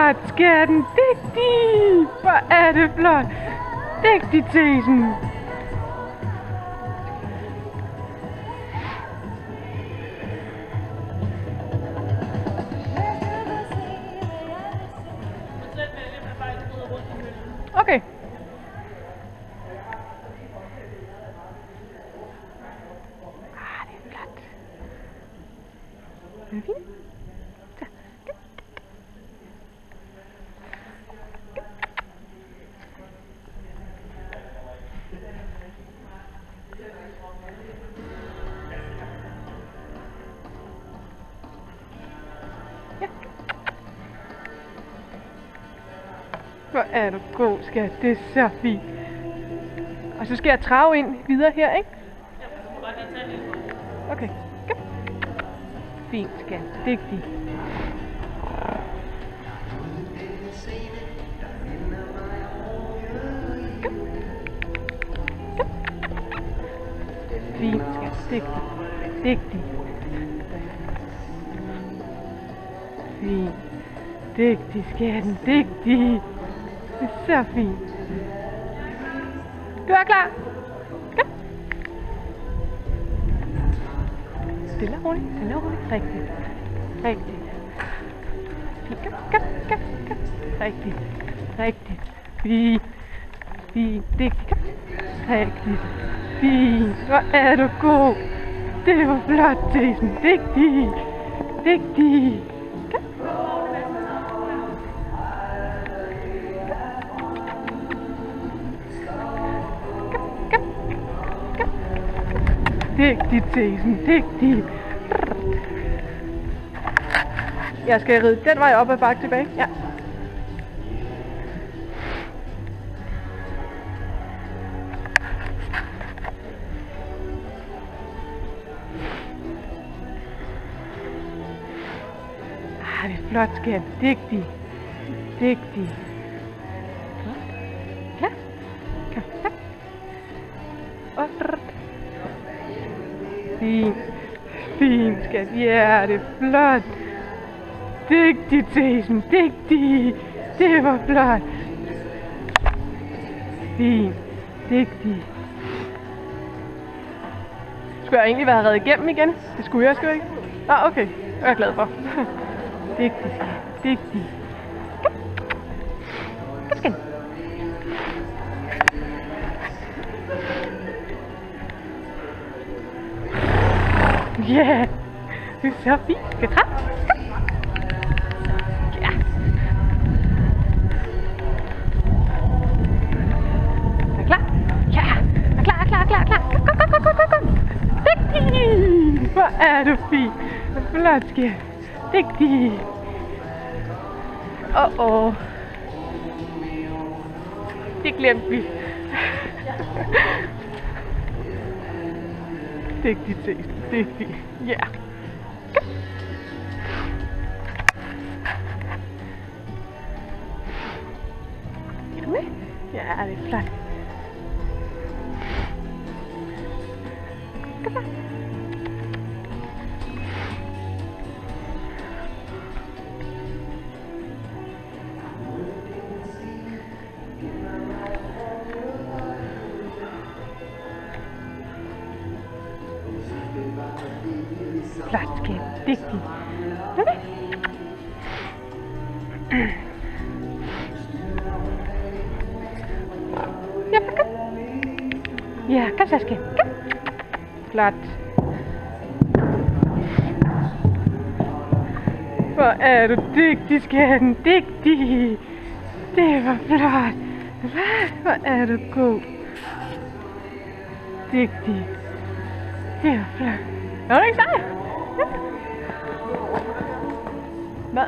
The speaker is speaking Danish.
flot, skatten. Dygtig. Hvor er det flot. Dygtig, Tesen. Okay. Det er flot. Er det fint? Så. Ja. Hvor er du god, skat. Det er så fint. Og så skal jeg trage ind videre her, ikke? Okay. Kom. Fint, skat. Dygtig. Kom. Kom. Fint, skat. Dygtig. Dygtig. Fint. Dygtig, skatten. Dygtig. Det er så fint. Du er klar. Kom. Stille og roligt. Stille og roligt. Rigtigt. Rigtigt. Kom, kom, kom, kom. Rigtigt. Rigtigt. Fint. Fint. Dygtig. Kom. Rigtigt. Fint. Hvor er du god. Det var flot, Tesen. Dygtig. Dygtig. Kom. Dygtig, Tesen. Dygtig. Jeg skal ride den vej op og bakke tilbage. Ja. Det er flot, skat. Dygtig. Dygtig. Klar. Kom. Kom. Og fint. Fint, skat. Ja, det er flot. Dygtig, Tesen. Dygtig. Det var flot. Fint. Dygtig. Skulle jeg egentlig være reddet igennem igen? Det skulle jeg sgu ikke. Okay. Det er jeg glad for. Dygtig, skat. Dygtig. Kom. Kom, skat. Ja, det er så fint. Skal jeg trække? Ja. Er du klar? Ja. Er klar. Kom. Dygtig. Hvor er du fin. Flot, skat. Dygtig. Det glemte vi. Dygtig, Tesen. Dygtig. Ja. Kom. Er du med? Ja, det er flot. Kom så. Flot, skat. Dygtig. Okay. Ja, kom. Ja, kom så, skat. Kom. Flot. Hvor er du dygtig, skatten. Dygtig. Det var flot. Hvor er du god. Dygtig. Det var flot. Er du ikke sej? Hvad?